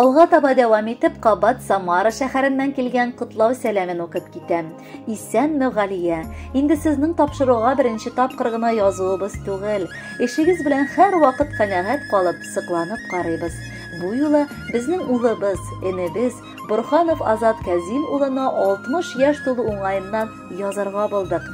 Алга таба дәвам итеп, кабат Самара шәһәреннән килгән котлау сәламен укып китәм. Исәнме, Галия? Инде сезнең тапшыруга беренче тапкыр гына язуыбыз түгел. Эшегез белән һәр вакыт канәгать калып, сыкланып карыйбыз. Бу юлы безнең улыбыз, энебез Борханов Азат Кәзим улына 60 яшь тулу уңаеннан язарга булдык.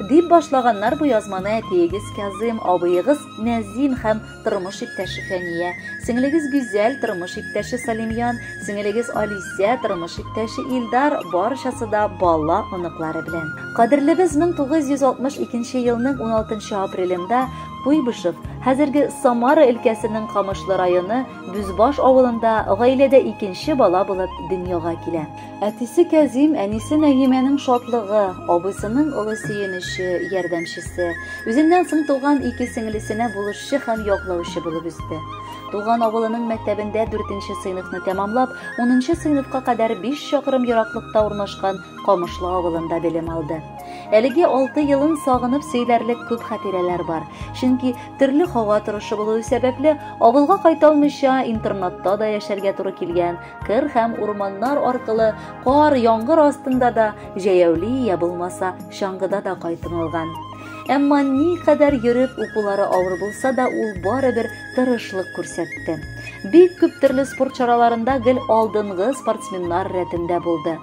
Дип башлаганнар бу язманы әтиегез Кәзим, абыегыз Нәзим һәм тормыш иптәше Фәния, сеңлегез Гүзәл, тормыш иптәше Салимян, сеңлегез Алисия, тормыш иптәше Илдар, барчасы да бала оныклары белән. Кадерлебез 1962 елның 16 апрелендә Куйбышев, хәзерге Самара өлкәсенең Камышлы районы Бүзбаш авылында гаиләдә икенче бала булып дөньяга килә. Әтисе Кәзим, әнисе Нәгимәнең шатлыгы, абысының улы сөенече, ярдәмчесе, үзеннән соң туган ике сеңлесенә булышчы һәм яклаучы булып үсте. Туган авылының мәктәбендә 4нче сыйныфны тәмамлап, 10нчы сыйныфка кадәр 5 чакрым ераклыкта урнашкан Камышлы авылында белем алды. Әлеге 6 елын сагынып сөйләрлек күп хатирәләр бар. Чөнки төрле һава торышы булуы сәбәпле авылга кайта алмыйча интернатта да яшәргә туры килгән. Кыр һәм урманнар аркылы кар, яңгыр астында да җәяүли я булмаса чаңгыда да кайтып Әмма ни кадәр йөреп укулары авыр булса да, ул барыбер тырышлык күрсәтте. Бик күп төрле спорт чараларында гел алдынгы спортсменнар рәтендә булды.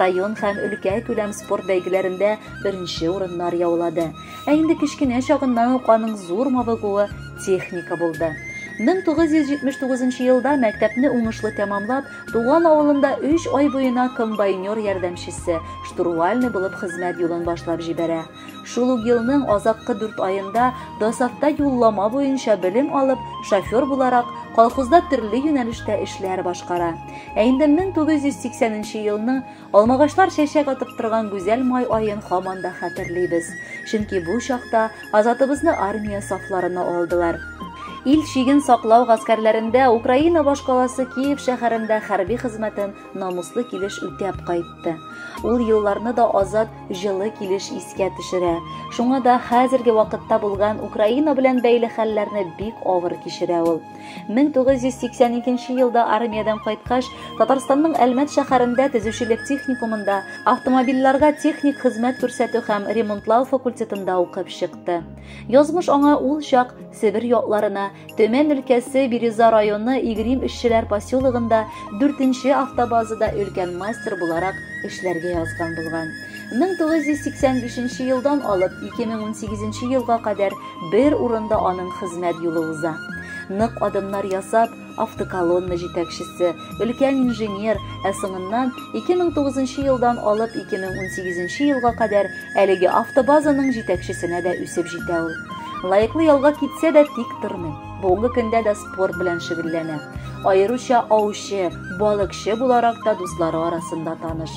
Район һәм өлкә күләм спорт бәйгеләрендә беренче урыннар яулады. Ә инде кичкенә чагыннан ук аның зур мавыгуы техника булды. 1979 елда мәктәпне уңышлы тәмамлап, туган авылында 3 ай буена комбайнер ярдәмчесе, штурвальный булып хезмәт юлын башлап җибәрә. Шул ук елның азаккы 4 айында Досатта юллама буенча белем алып, шофер буларак колхозда төрле юнәлештә эшләр башкара. Ә инде 1980 елның алмагачлар чәчәк атып торган гүзәл май аен һаман да хәтерлибез. Чөнки бу чакта Азатыбызны армия сафларына алдылар. Ил чиген саклау гаскәрләрендә Украина башкаласы Киев шәһәрендә хәрби хезмәтен намуслы килеш үтәп кайтты. Ул елларны да Азат җылы килеш искә төшерә. Шуңа да хәзерге вакытта булган Украина белән бәйле хәлләрне бик авыр кичерә ул. 1982 елда армиядан кайткач, Татарстанның Әлмәт шәһәрендә төзүчелек техникумында автомобильләргә техник хезмәт күрсәтү һәм ремонтлау факультетында укып чыкты. Язмыш аңа ул чак Себер якларына, Төмән өлкәсе Береза районы Игрим эшчеләр поселогында 4нче автобазада өлкән мастер буларак эшләргә язган булган. 1985 елдан алып 2018 елга кадәр бер урында аның хезмәт юлы уза. Нык адымнар ясап, автоколонна җитәкчесе, өлкән инженер, ә соңыннан 2009 елдан алып 2018 елга кадәр әлеге автобазаның җитәкчесенә дә үсеп җитә ул. Лайыклы ялга китсә дә тик тормый. Бүгенге көндә дә спорт белән шөгыльләнә. Аеруча аучы, балыкчы буларак та дуслары арасында таныш.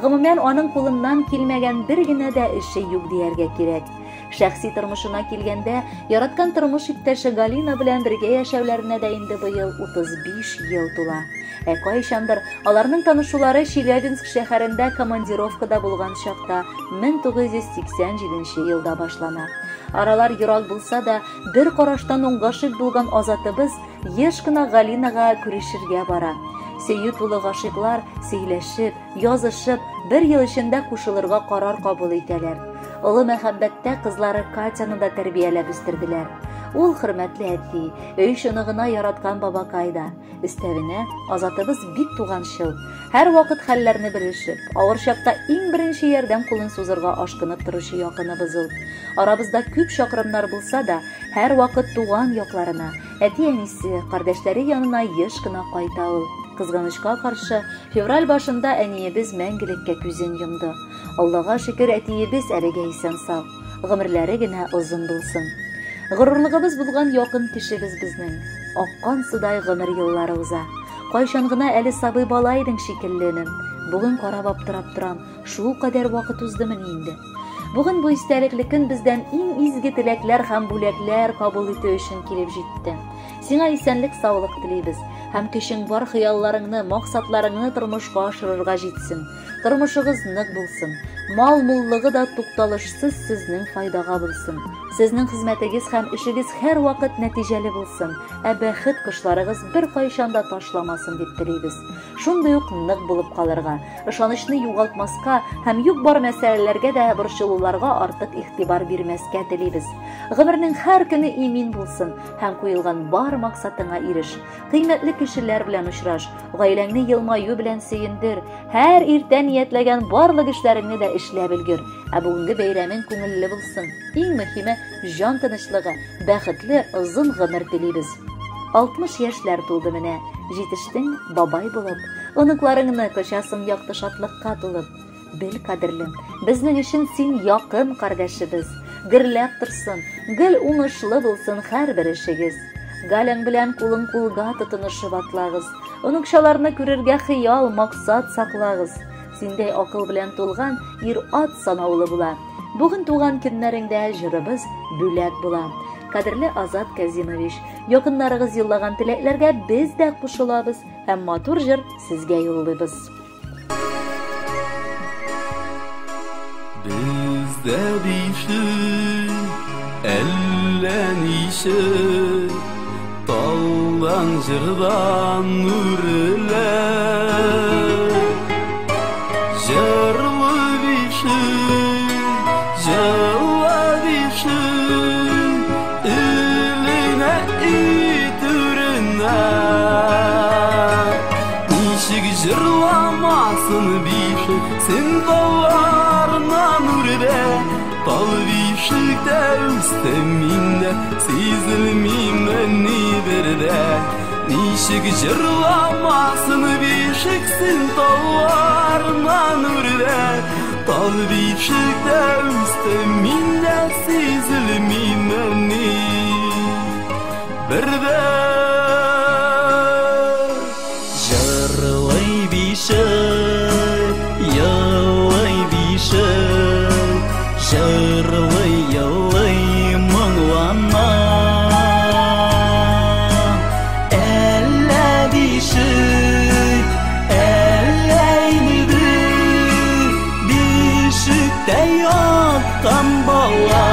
Гомумән аның кулыннан килмәгән бер генә дә эше юк дияргә кирәк. Шәхси тормышына килгәндә, яраткан тормыш иптәше Галина белән бергә яшәүләренә дә инде быел 35 ел тула. Ә кайчандыр аларның танышулары Челябинск шәһәрендә командировкада булган чакта 1987 елда башлана. Аралар ерак булса да, бер караштан уңгашык булган Азатыбыз еш кына Галинага күрешергә бара. Сөю тулы гашыйклар сөйләшеп, язышып, бер ел эчендә кушылырга карар кабул итәләр. Олы мәхәббәттә кызлары Катяны да тәрбияләп үстерделәр. Ул хөрмәтле әти, өй шуныгына яраткан бабакайда. Өстәвенә, Азатыбыз бик туганчыл. Һәр вакыт хәлләрне белешеп, авыр чакта иң беренче ярдәм кулын сузырга ашкынып торучы якыныбыз ул. Арабызда күп чакрымнар булса да, һәр вакыт туган якларына, әти-әнисе, кардәшләре янына еш кына кайта ул. Кызганычка каршы, февраль башында әниебез мәңгелеккә күзен йомды. Аллага шөкер, әтиебез әлегә исән сау. Гомерләре генә озын булсын. Горурлыгыбыз булган якын кешебез безнең. Аккан судай гомер еллары уза. Кайчан гына әле сабый бала идең шикелленем. Бүген карап аптырап торам, шул кадәр вакыт уздымы инде. Бүген бу истәлекле көн бездән иң изге теләкләр һәм бүләкләр кабул итү өчен килеп җитте. Сиңа исәнлек, саулык телибез. Һәм көчең бар хыялларыңны, максатларыңны тормышка ашырырга җитсен. Тормышыгыз нык булсын. Мал муллыгы да тукталышсыз сезнең файдага булсын. Сезнең хезмәтегез һәм эшегез һәр вакыт нәтиҗәле булсын, ә бәхет кошларыгыз бер кайчан да ташламасын дип телибез. Шундый ук нык булып калырга, ышанычны югалтмаска һәм юк-бар мәсьәләләргә дә борчылуларга артык игътибар бирмәскә телибез. Гомернең һәр көне имин булсын һәм куелган бар максатыңа иреш. Кыйммәтле кешеләр белән очраш, гаиләңне елмаю белән сөендер, һәр иртә ниятләгән барлык эшләреңне дә эшләп өлгер. Ә бүгенге бәйрәмең күңелле булсын. Иң мөһиме җан тынычлыгы, бәхетле озын гомер телибез. 60 яшьләр тулды менә, җитештең бабай булып, оныкларыңны кочасың якты шатлыкка тулып. Бел, кадерлем, безнең өчен син якын кардәшебез. Гөрләп торсын, гел уңышлы булсын һәрбер эшегез. Галяң белән кулын кулга тотынышып атлагыз. Оныкчаларны күрергә хыял, максат саклагыз. Синдәй акыл белән тулган ир-ат санаулы була. Бүген туган көннәреңдә җырыбыз бүләк була. Кадерле Азат Казимович, якыннарыгыз юллаган теләкләргә без дә кушылабыз һәм матур җыр сезгә юллыйбыз. Бездә бише, әллә нише, талдан җырдан үрелә. Җырлы бише, җылы бише, иленә итүренә. Ничек җырламасын бише, син талларыннан үрелә. Тал бишектә үстем миндә, сизелмимен ни бердә. Ничек җырламасын бишек, син талларыннан үрелә. Тал бишектә үстем миндә, сизелмимен ни бердә. Җырлый бишек, елый бишек, җырлый елый моңлана. Әллә бишек, әллә инде, бишектә яткан бала.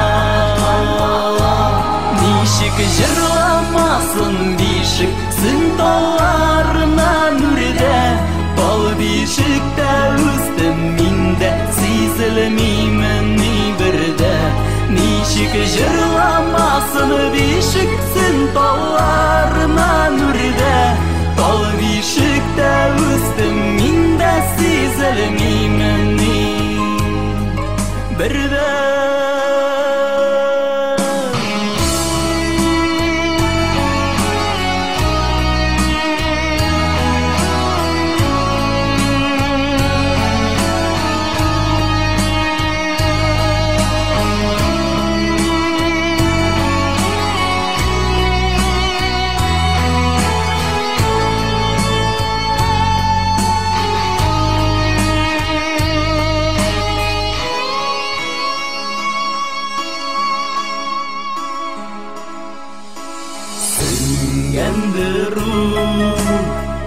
Ничек җырламасын бишек, син талларыннан үрелә. Тал бишектә үстем миндә, сизелмимен ни бердә. Ничек җырламасын бишек, син талларыннан үрелә. Тал бишектә үстем миндә, сизелмимен ни бердә.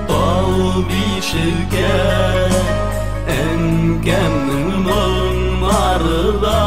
Тал бишеккә, әнкәмнең моңнары да